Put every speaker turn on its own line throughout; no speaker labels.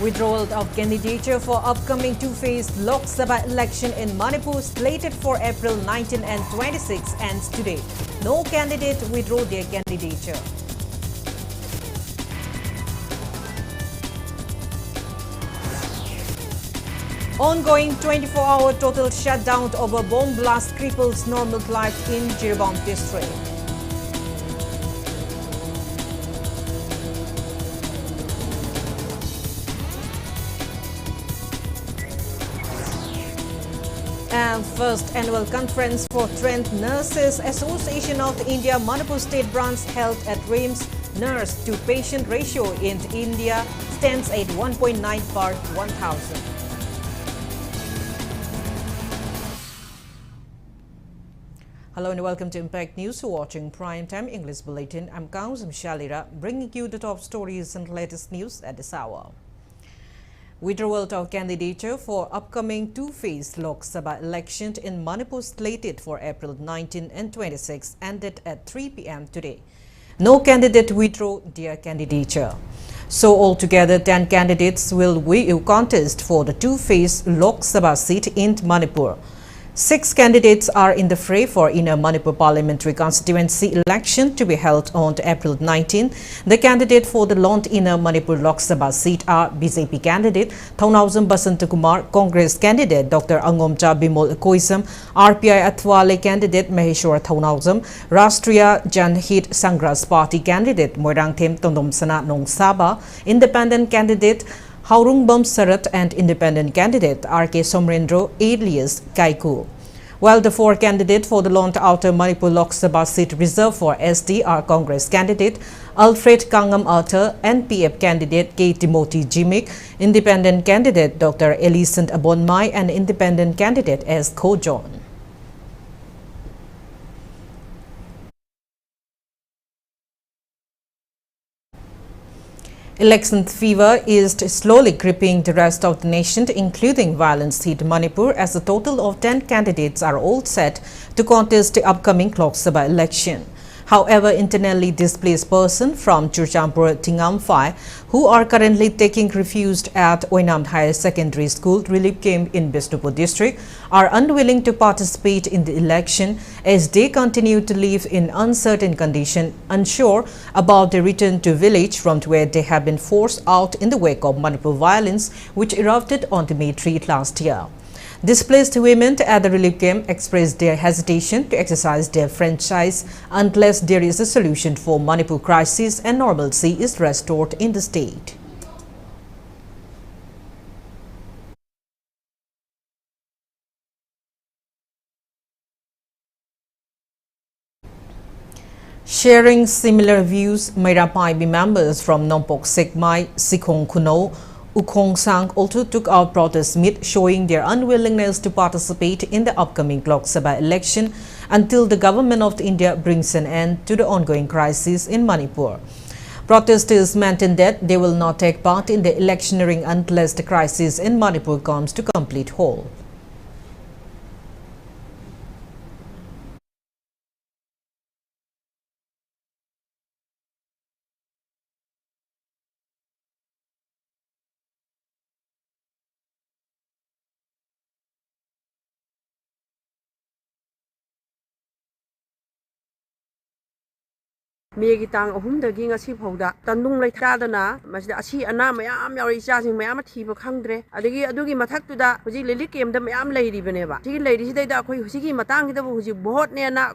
Withdrawal of candidature for upcoming two-phase Lok Sabha election in Manipur slated for April 19 and 26 ends today. No candidate withdrew their candidature. Ongoing 24-hour total shutdown over bomb blast cripples normal life in Jiribam district. And first annual conference for Trained Nurses Association of India Manipur State Branch held at RIMS. Nurse to patient ratio in India stands at 1.9 per 1,000. Hello and welcome to Impact News. You're watching Primetime English Bulletin. I'm KANGUJAM SHELLYRA, bringing you the top stories and latest news at this hour. Withdrawal of candidature for upcoming two-phase Lok Sabha election in Manipur slated for April 19 and 26 ended at 3 p.m. today. No candidate withdrew their candidature. So altogether, 10 candidates will contest for the two-phase Lok Sabha seat in Manipur. 6 candidates are in the fray for Inner Manipur Parliamentary Constituency election to be held on April 19. The candidate for the Lont Inner Manipur Lok Sabha seat are BJP candidate Thoubal Basantakumar, Congress candidate Dr. Angomcha Bimol Koisam, RPI Athwale candidate Maheshwar Thounawjam, Rashtriya Janhit Sangras Party candidate Moirangthem Tondomsana Nongsaba, independent candidate Haurungbam Sarat and independent candidate R.K. Somrendro alias Kaiku. While the 4 candidates for the Lont Outer Manipur Lok Sabha seat reserved for SD are Congress candidate Alfred Kangam Arthur, NPF candidate K. Timothy Jimik, independent candidate Dr. Elisant Abonmai and independent candidate S. Kojon. Election fever is slowly gripping the rest of the nation, including violence hit Manipur, as a total of 10 candidates are all set to contest the upcoming Lok Sabha election. However, internally displaced persons from Churchampur Tingamphai, who are currently taking refuge at Oinam Higher Secondary School relief camp in Bishnupur district, are unwilling to participate in the election as they continue to live in uncertain condition, unsure about the return to village from where they have been forced out in the wake of Manipur violence, which erupted on May 3 last year. Displaced women at the relief camp expressed their hesitation to exercise their franchise unless there is a solution for Manipur crisis and normalcy is restored in the state. Sharing similar views, Mairapai members from Nompok Sekmai, Sikhong Kuno, Ukong Sang also took out protest meet, showing their unwillingness to participate in the upcoming Lok Sabha election until the government of India brings an end to the ongoing crisis in Manipur. Protesters maintain that they will not take part in the electioneering unless the crisis in Manipur comes to complete halt.
Megi tang ahum dagi ngasi phauda tandung lai thadana masida asi ana mayam yauri chasing mayam thiba khangdre adagi adugi mathaktuda huji lili kemda mayam leiri baneba sigi leiri sidai khoi husigi matang da huji bhot ne na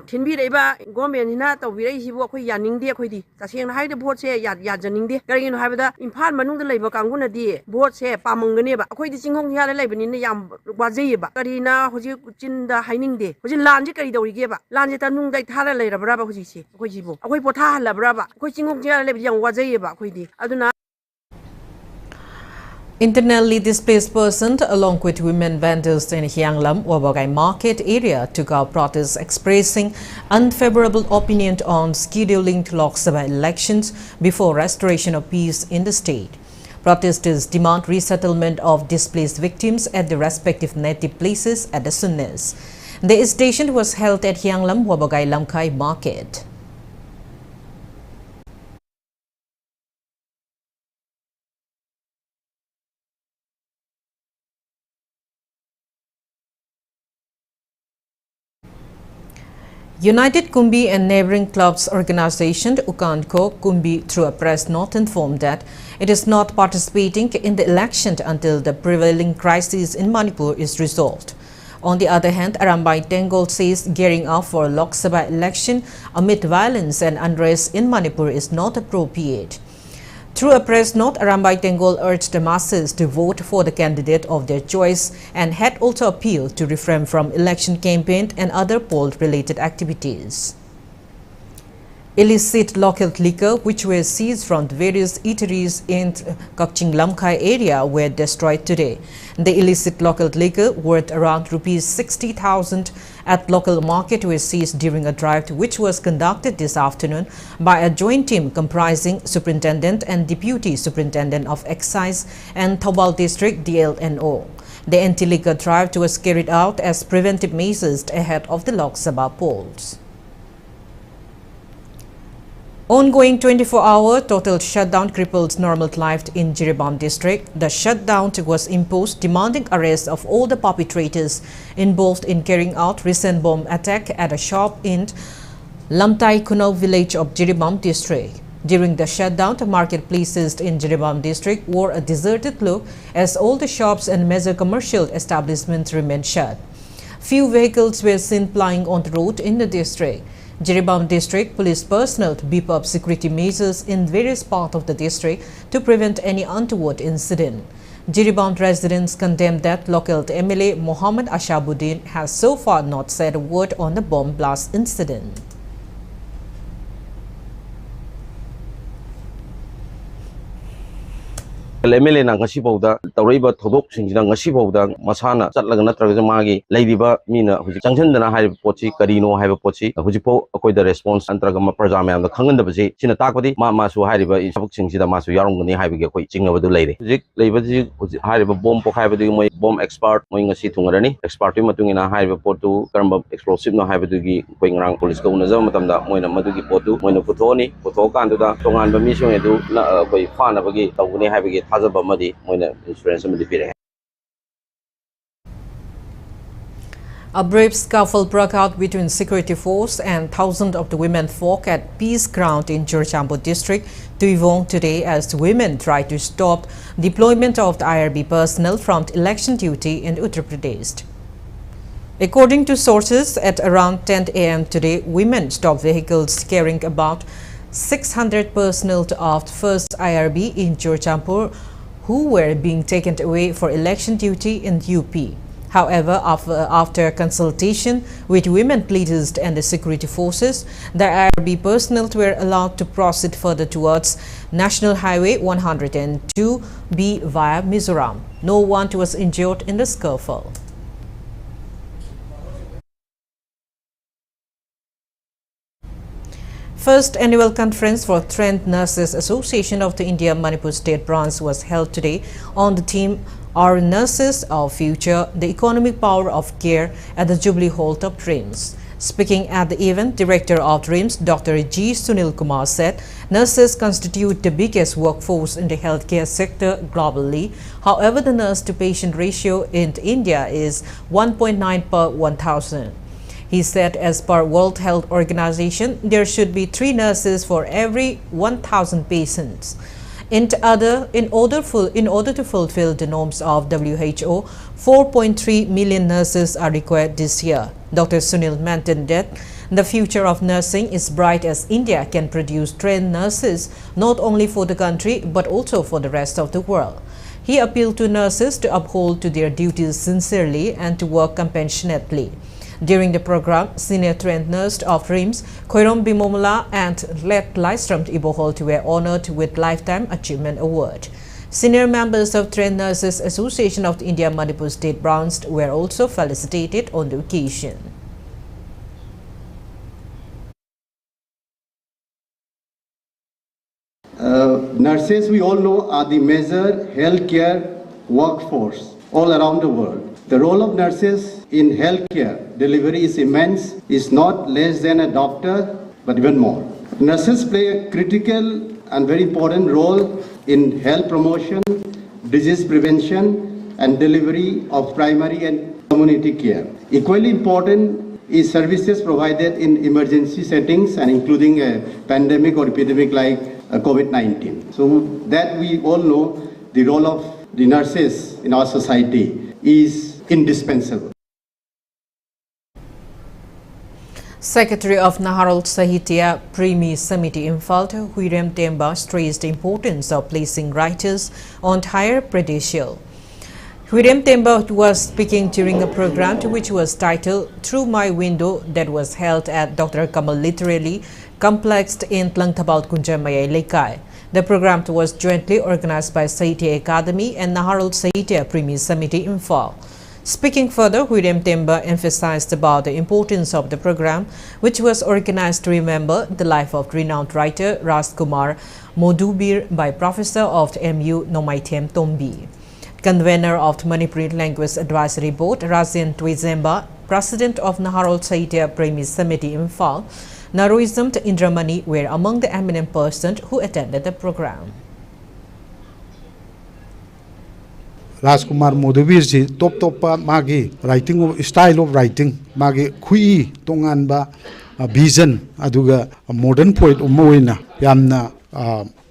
thinbi reiba government hina tawbi rei sibu khoi yaning de khoi di taseng na haide bhot se yajaning de karigin haibada imphal manung da leiba kanguna di bhot se pamangane ba khoi di chinghong ya leibani ne yam wajei ba karina huji chinda haining de huji lanje kari dawri ge ba lanje tandung dai thala leirabra ba huji se khoi jibu akhoi potha halabra ba khoi chingong ja lebi yang wajei ba khoi di aduna.
Internally displaced persons, along with women vendors in Hyanglam, Wabagai market area, took out protests expressing unfavorable opinion on scheduling to Lok Sabha elections before restoration of peace in the state. Protesters demand resettlement of displaced victims at the respective native places at the Sunnis. The station was held at Hyanglam, Wabagai Lamkai market. United Kumbi and neighboring clubs organization Ukanko Kumbi through a press note informed that it is not participating in the election until the prevailing crisis in Manipur is resolved. On the other hand, Arambai Tengol says gearing up for a Lok Sabha election amid violence and unrest in Manipur is not appropriate. Through a press note, Arambai Tengol urged the masses to vote for the candidate of their choice and had also appealed to refrain from election campaign and other poll-related activities. Illicit local liquor, which were seized from the various eateries in Kakching Lamkai area, were destroyed today. The illicit local liquor, worth around rupees 60,000 at local market, was seized during a drive which was conducted this afternoon by a joint team comprising Superintendent and Deputy Superintendent of Excise and Thoubal District DLNO. The anti-liquor drive was carried out as preventive measures ahead of the Lok Sabha polls. Ongoing 24-hour total shutdown crippled normal life in Jiribam district. The shutdown was imposed, demanding arrest of all the perpetrators involved in carrying out recent bomb attack at a shop in Lamtai Kunau village of Jiribam district. During the shutdown, the marketplaces in Jiribam district wore a deserted look as all the shops and major commercial establishments remained shut. Few vehicles were seen plying on the road in the district. Jiribam district police personnel to beef up security measures in various parts of the district to prevent any untoward incident. Jiribam residents condemned that local MLA Mohammed Ashabuddin has so far not said a word on the bomb blast incident.
MLA na ngasi bawda tawriba thodok singina ngasi bawda masana chatlaga natraga magi leidiba mina huji changchandana haiba pochi karino haiba pochi huji po akoi da response antraga ma praja mayam da khanganda basi sina takpadi ma su haiba isabuk singsida ma su yarongani haiba ge koi chingaba du leire huji leiba ji haiba bomb po haiba du moi bomb expert moi ngasi thungarani expert mi matungina haiba potu karamba explosive no haiba du gi koi ngrang police ko unazam matamda moina madu gi potu moina puthoni puthokan du da tongan ba mi song edu koi fana bagi tawuni haiba ge
A brave scuffle broke out between security force and thousands of the women folk at Peace Ground in Jiribam district, Tuivong today as women tried to stop deployment of the IRB personnel from election duty in Uttar Pradesh. According to sources, at around 10 a.m. today, women stopped vehicles carrying about 600 personnel of 1st IRB in Jiribam who were being taken away for election duty in UP. However, after consultation with women leaders and the security forces, the IRB personnel were allowed to proceed further towards National Highway 102B via Mizoram. No one was injured in the scuffle. First annual conference for Trained Nurses Association of the India Manipur State Branch was held today on the theme Our Nurses, Our Future, the Economic Power of Care at the Jubilee Hall of Dreams. Speaking at the event, Director of Dreams, Dr. G. Sunil Kumar said nurses constitute the biggest workforce in the healthcare sector globally. However, the nurse-to-patient ratio in India is 1.9 per 1,000. He said as per World Health Organization, there should be 3 nurses for every 1,000 patients. In order to fulfill the norms of WHO, 4.3 million nurses are required this year. Dr. Sunil maintained that the future of nursing is bright as India can produce trained nurses not only for the country but also for the rest of the world. He appealed to nurses to uphold to their duties sincerely and to work compassionately. During the program, senior trained nurse of RIMS, Khoirom Bimomala and Let Lystrom Iboholt were honored with Lifetime Achievement Award. Senior members of Trained Nurses Association of the India Manipur State Branch were also felicitated on the occasion.
Nurses, we all know, are the major healthcare workforce all around the world. The role of nurses in healthcare delivery is immense, is not less than a doctor, but even more. Nurses play a critical and very important role in health promotion, disease prevention, and delivery of primary and community care. Equally important is services provided in emergency settings and including a pandemic or epidemic like COVID-19. So that we all know the role of the nurses in our society is indispensable.
Secretary of Naharol Sahitya Premi Samiti Imphal, Jiribam Temba, stressed the importance of placing writers on higher pedestal. Jiribam Temba was speaking during a program which was titled Through My Window that was held at Dr. Kamal Literary Complex in Thoubal KANGUJAM Lekai. The program was jointly organized by Sahitya Academy and Naharol Sahitya Premi Samiti Imphal. Speaking further, Jiribam Temba emphasized about the importance of the program, which was organized to remember the life of renowned writer Rajkumar Modubir by Professor of MU Nomaithem Tombi. Convener of the Manipur Language Advisory Board, Razin Twizemba, President of Naharol Sahitya Premi Samiti Imphal, Naroism Indramani were among the eminent persons who attended the program.
Rajkumar Modubir ji top magi writing style of writing magi khui tonganba vision aduga modern poet umoina yamna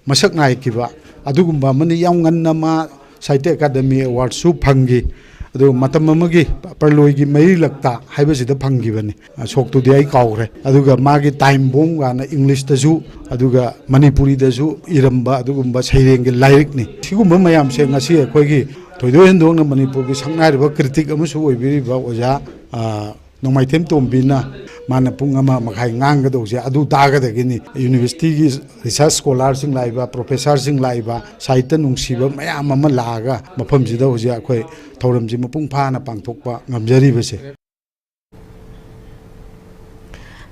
masak nai kiba adugumba mani yam nganna ma Sahitya Academy Award su phangi adu matam amagi parloi gi mai lakta haibasida phangi bani soktu di ai kaure aduga magi time bomb ga na English da ju aduga Manipuri da ju iramba adugumba saireng gi lyric ni sigumba mayam se ngasi akoi gi Thoido Hendong Manipur ki sangnai riba critic amusu oibiriba oja Nomaithem Tombi na mana pungama makai ngang do je adu daga de gini university ki research scholar sing laiba professor sing laiba sahitya nungsiba mayam ama laga mafam jida hoje akhoi thoram ji mapung phana pangthokpa ngamjari base.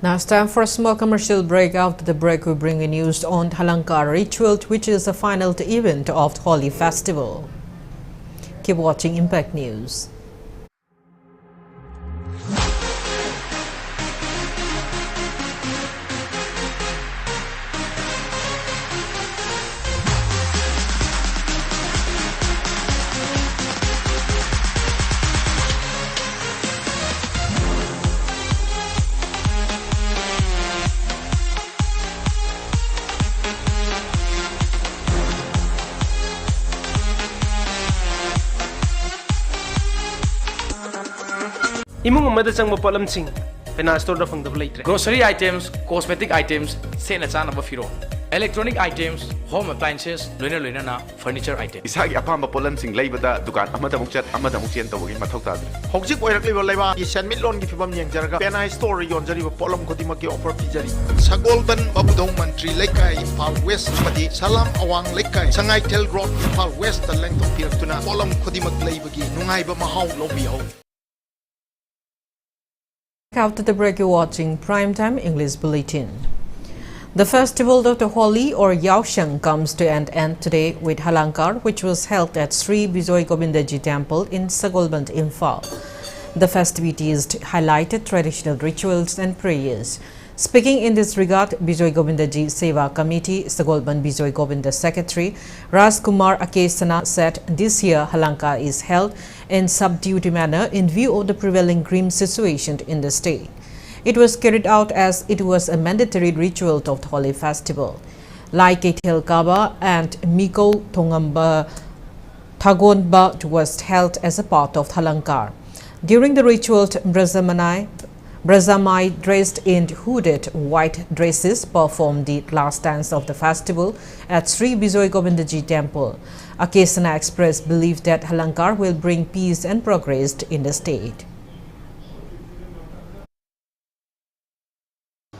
Now it's time for a small commercial break. After the break, we bring you news on Halankar ritual, which is the final event of the Holi festival. Keep watching Impact News.
Imung umada changba polam sing pena store da phangda laitre
grocery items, cosmetic items, sena chana ba firo, electronic items, home appliances, loina na furniture items.
Isagi apamba polam sing laibada dukan amada mukchat amada mukchen tawagi mathau tadri hojik oirakliba laiba isan mitlon gi fibam yengjarga pena store yonjari polam kodima ki offer pijari sagolban babudong mantri lekai Impal West madi salam awang lekai sangai tel road Impal West ta lengtong piratuna polam kodima laibagi nungai ba mahau lobi ho.
After the break, you're watching Primetime English Bulletin. The festival of the Holi or Yaoshang comes to an end today with Halankar, which was held at Sri Bijoy Govindaji Temple in Sagolband, Imphal. The festivities highlighted traditional rituals and prayers. Speaking in this regard, Bijoy Govindaji Seva Committee, Sagolband Bijoy Govinda Secretary Rajkumar Akesana said this year Halankar is held in subdued manner in view of the prevailing grim situation in the state. It was carried out as it was a mandatory ritual of the Holi festival. Like Etel Kaba and Miko Tongamba Thagonba was held as a part of Halankar. During the ritual, Brazamai dressed in hooded white dresses performed the last dance of the festival at Sri Bijoy Govindaji Temple. Akesana expressed belief that Halankar will bring peace and progress in the state.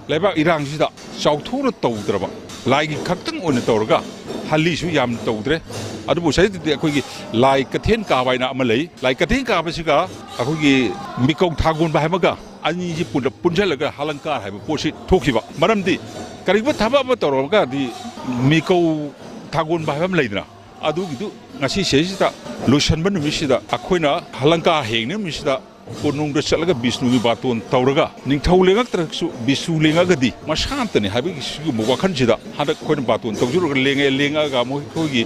Leba irang sida chauthura tawdraba laigi khaktang on tawraga halli su yam tawdre adubu sai de akoi gi lai kathen ka baina amalei lai kathen ka basiga akoi gi mikong thagun ba hamaga ani ji punjalaga Halankar haiba posi thokiba maramdi kariba thaba ba tawraga di mikong thagun ba ham leidra adu gidu ngasi sesida lotion ban misida akoina Halankar hengne misida Ponung da chalaga Bisnu gi baton tawraga ningthau lengak traksu bisu lengagadi masantani habi gi mo wakhan jida hada koin baton tawjur lenga ga mo khogi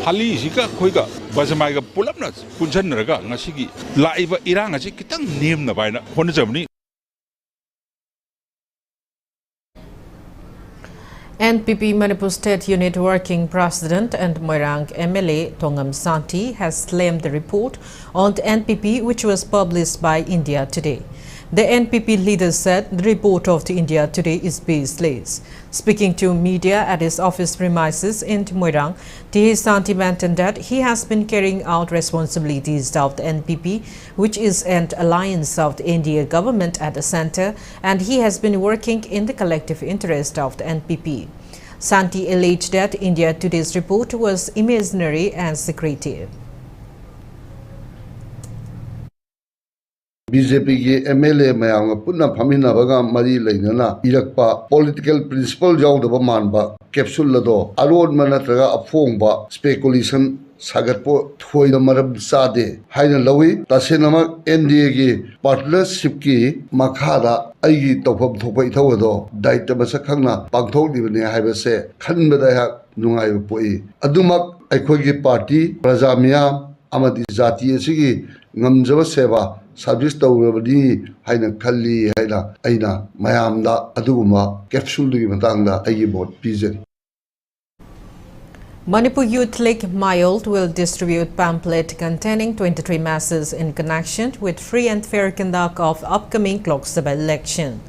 hali sika khoiga bajamai ga pulamna punjan raga ngasi gi laiba iranga ji kitang nem na baina hon jamni
NPP Manipur State Unit Working President and Moirang MLA Tongam Santi has slammed the report on the NPP which was published by India Today. The NPP leader said the report of the India Today is baseless. Speaking to media at his office premises in Moirang, T. Santi maintained that he has been carrying out responsibilities of the NPP, which is an alliance of the India government at the center, and he has been working in the collective interest of the NPP. Santi alleged that India Today's report was imaginary and secretive.
BJP के MLA मैंग पुनः फमिना बगा मरी लेना इरक्पा political principle जाऊँ दबा मानबा capsule लदो Arode मना तरगा अफोंबा speculation सागरपो थोई नमरब सादे हाई न लवी तासे नमक NDA की partnership की मखादा अयगी तोफब थोपा इथाव दो दायित्व मसखंगना पांगथोक दिबने हाई बसे खन बदाया नुंगाई पोई अदुमक अखोगी पार्टी प्रजामिया अमदी जाति असिगी ngam सेवा सर्विस तौरबदी हाइना खल्ली हाइना आइना मयामदा अदुगुमा कैप्सूल दुगी मतंगदा आइगी बोट पीजरी
Manipur Youth League Mayold will distribute pamphlet containing 23 masses in connection with free and fair conduct of upcoming Lok Sabha election.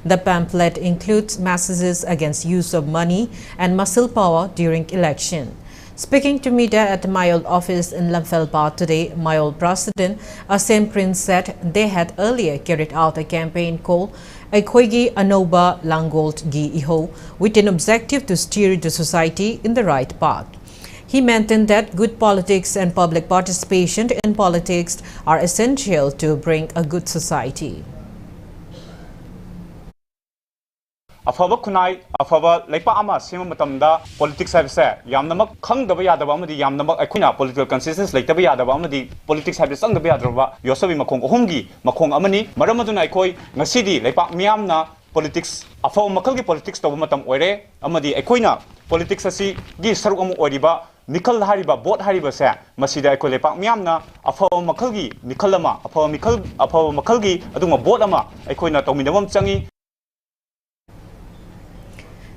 The pamphlet includes messages against use of money and muscle power during election. Speaking to media at the Mayold office in Lamphel today, Mayold President Asem Prince said they had earlier carried out a campaign called Aikoigi Anoba Langold Gi Iho with an objective to steer the society in the right path. He maintained that good politics and public participation in politics are essential to bring a good society.
अफब खुनाई अफब लेपा अमा सेम मतमदा politics है यामनमक खंगदब यादब अमदी यामनमक अखुना पॉलिटिकल कंसिस्टेंस लेतब यादब अमदी पॉलिटिक्स है संगदब यादरबा योसबी मखोंग अहुमगी मखोंग अमनी मरम अदुना अखोई ngasidi लेपा मियामना पॉलिटिक्स अफब मखल की पॉलिटिक्स तब मतम ओइरे अमदी अखोइना पॉलिटिक्स असि गी सरुक अमु ओइरिबा मिखल हारिबा बोट हारिबा से मसिदा अखोइ लेपा मियामना अफब मखल की मिखल अमा अफब मखल की अदुमा बोट अमा अखोइना तौमिनबम चंगी.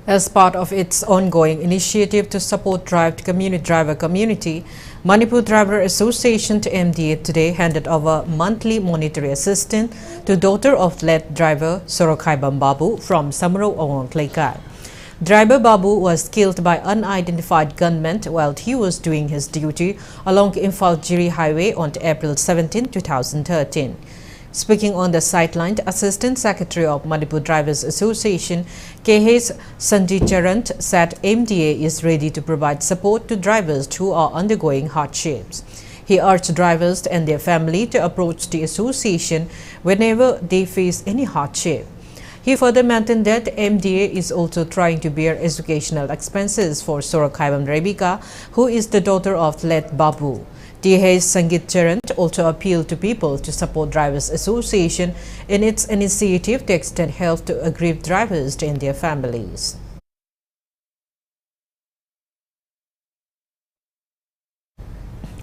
As part of its ongoing initiative to support driver community, Manipur Driver Association to MDA today handed over monthly monetary assistance to daughter of late driver Sorokhaibam Babu from Samro Awang Klaikai. Driver Babu was killed by unidentified gunmen while he was doing his duty along Imphal-Jiri Highway on April 17, 2013. Speaking on the sideline, Assistant Secretary of Manipur Drivers Association, KH Sanjit Charant, said MDA is ready to provide support to drivers who are undergoing hardships. He urged drivers and their family to approach the association whenever they face any hardship. He further maintained that MDA is also trying to bear educational expenses for Sorokhaibam Rebika, who is the daughter of late Babu. DH Sangeet Charant also appealed to people to support Drivers Association in its initiative to extend help to aggrieved drivers and their families.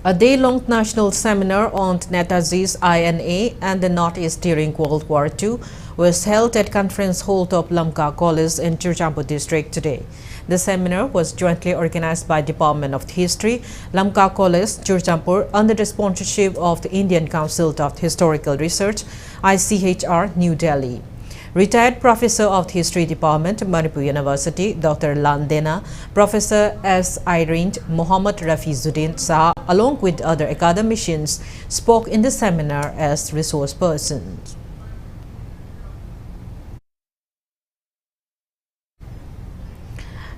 A day-long national seminar on Netaji's INA and the Northeast during World War II was held at Conference Hall of Lamka College in Jiribam district today. The seminar was jointly organized by Department of History, Lamka College, Jiribam, under the sponsorship of the Indian Council of Historical Research, ICHR, New Delhi. Retired Professor of the History Department, Manipur University, Dr. Landena, Professor S. Irene Muhammad Rafizuddin Saha, along with other academicians, spoke in the seminar as resource persons.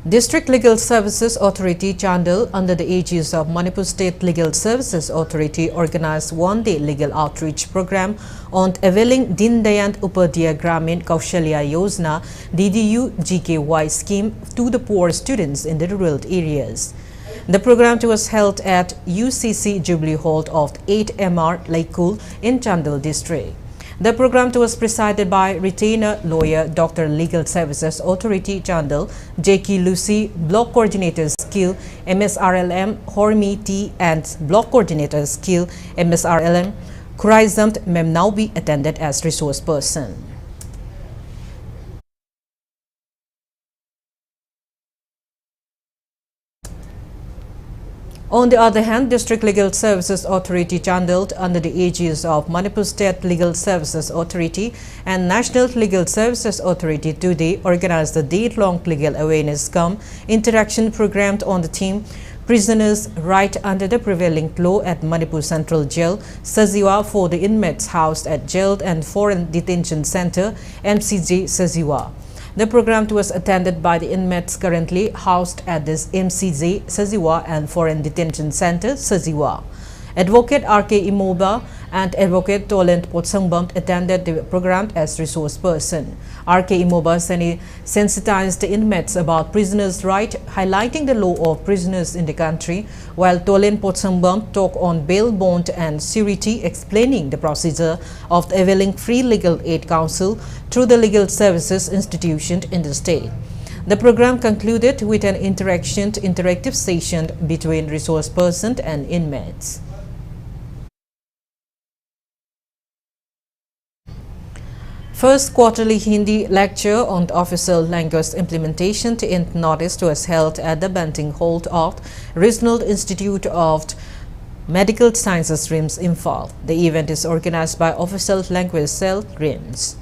District Legal Services Authority Chandal, under the aegis of Manipur State Legal Services Authority, organized one-day legal outreach program on availing Din Dayal Upadhyaya Gramin Kaushalya Yojana DDU GKY scheme to the poor students in the rural areas. The program was held at UCC Jubilee Hall of 8MR Laikul in Chandal district. The program was presided by retainer lawyer Dr. Legal Services Authority Chandal, J.K. Lucy, Block Coordinator Skill, MSRLM, Hormi T, and Block Coordinator Skill, MSRLM, Khuraizamt Memnaubi attended as resource person. On the other hand, District Legal Services Authority Chandelt, under the aegis of Manipur State Legal Services Authority and National Legal Services Authority, today organized a day-long legal awareness cum interaction program on the theme Prisoners' Right under the Prevailing Law at Manipur Central Jail, Saziwa, for the inmates housed at Jail and Foreign Detention Center, MCJ, Saziwa. The program was attended by the inmates currently housed at this MCJ, Saziwa and Foreign Detention Center, Saziwa. Advocate R.K. Imoba and Advocate Tolent Potsangbam attended the program as resource person. R.K. Imoba sensitized the inmates about prisoners' rights, highlighting the law of prisoners in the country, while Tolent Potsangbam talked on bail, bond and surety, explaining the procedure of availing free legal aid counsel through the legal services institution in the state. The program concluded with an interactive session between resource person and inmates. First quarterly Hindi lecture on official language implementation to end notice was held at the Banting Hall of Regional Institute of Medical Sciences, RIMS, Imphal. The event is organized by Official Language Cell, RIMS.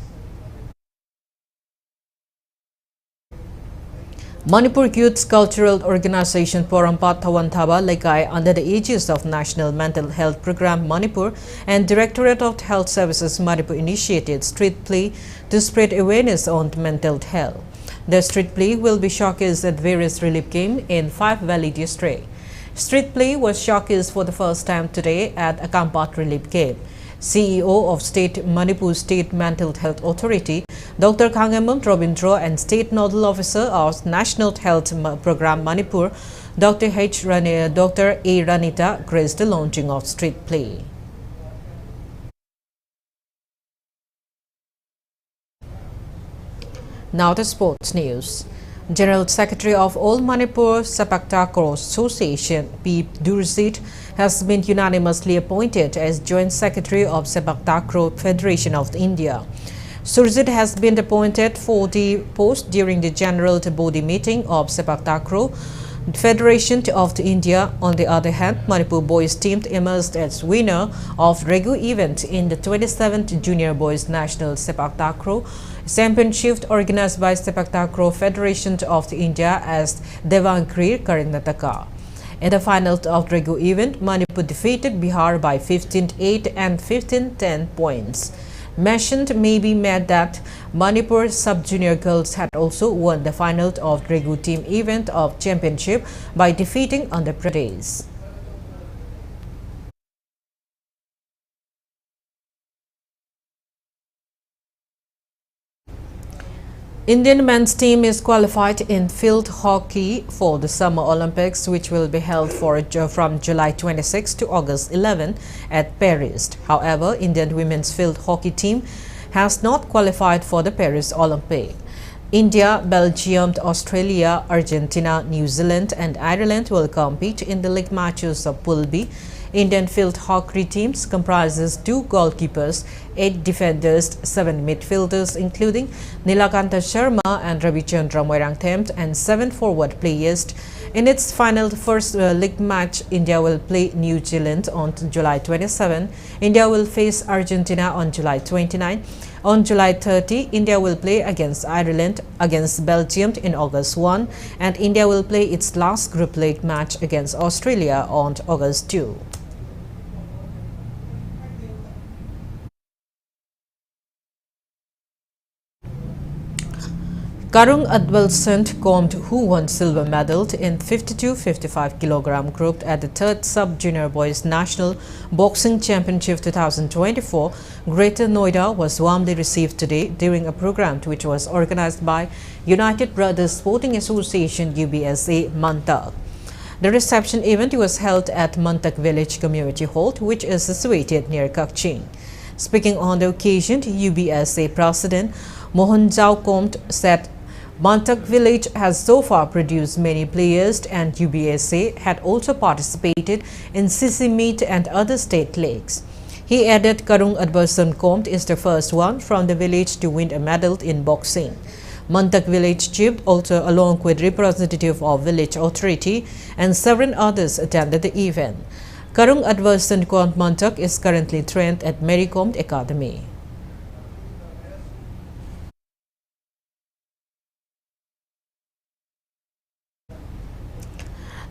Manipur Youth Cultural Organization Porampat Thawantaba Lekai, under the aegis of National Mental Health Program Manipur and Directorate of Health Services Manipur, initiated street play to spread awareness on mental health. The street play will be showcased at various relief games in 5 Valley districts. Street play was showcased for the first time today at Akampat Relief Camp. CEO of State Manipur State Mental Health Authority, Dr. Kangujam Robindro, and State Nodal Officer of National Health Program Manipur, Dr. A. Ranita, graced the launching of street play. Now to sports news. General Secretary of All Manipur Sepak Takraw Association, P. Durzit, has been unanimously appointed as Joint Secretary of Sepak Takraw Federation of India. Surzit has been appointed for the post during the General Body meeting of Sepak Takraw Federation of India. On the other hand, Manipur boys team emerged as winner of Regu event in the 27th Junior Boys National Sepak Takraw Championship organized by Sepak Takraw Federation of India as Devangir, Karnataka. In the final of Regu event, Manipur defeated Bihar by 15-8 and 15-10 points. Mentioned may be made that Manipur sub-junior girls had also won the final of Regu team event of championship by defeating Andhra Pradesh. Indian men's team is qualified in field hockey for the Summer Olympics, which will be held from July 26 to August 11 at Paris. However, Indian women's field hockey team has not qualified for the Paris Olympics. India, Belgium, Australia, Argentina, New Zealand and Ireland will compete in the league matches of Pool B. Indian field hockey teams comprises 2 goalkeepers, 8 defenders, 7 midfielders including Nilakanta Sharma and Ravichandra Moirangthem, and 7 forward players. In its final first league match, India will play New Zealand on July 27. India will face Argentina on July 29. On July 30, India will play against Ireland, against Belgium in August 1, and India will play its last group league match against Australia on August 2. Karung Advalsant Comd, who won silver medal in 52-55 kg group at the 3rd Sub-Junior Boys National Boxing Championship 2024, Greater Noida, was warmly received today during a program which was organized by United Brothers Sporting Association UBSA, Mantak. The reception event was held at Mantak Village Community Hall, which is situated near Kakching. Speaking on the occasion, UBSA President Mohan Jao Comd said Mantak Village has so far produced many players, and UBSA had also participated in Sisi Meet and other state leagues. He added Karung Advalsant Comd is the first one from the village to win a medal in boxing. Mantak village chief, also along with representative of village authority and several others attended the event. Karung Advarsant Kwan Mantak is currently trained at Maricom Academy.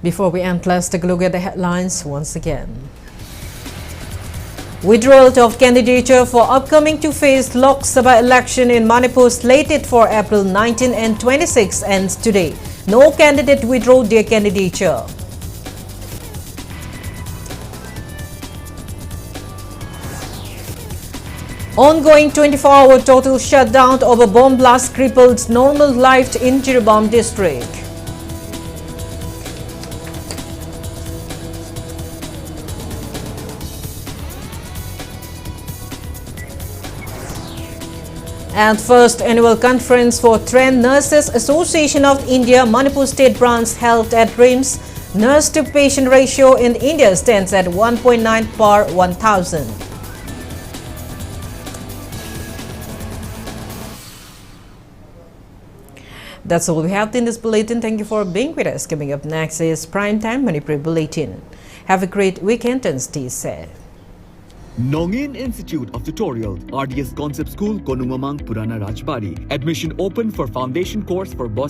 Before we end, let's take a look at the headlines once again. Withdrawal of candidature for upcoming two-phase Lok Sabha election in Manipur slated for April 19 and 26 ends today. No candidate withdrew their candidature. Ongoing 24-hour total shutdown over bomb blast crippled normal life in Jiribam district. And first annual conference for Trained Nurses Association of India Manipur State Branch held at RIMS. Nurse to patient ratio in India stands at 1.9 per 1,000. That's all we have in this bulletin. Thank you for being with us. Coming up next is Primetime Manipur Bulletin. Have a great weekend and stay safe.
Nongin Institute of Tutorial, RDS Concept School, Konumamang, Purana Rajbari. Admission open for foundation course for boss.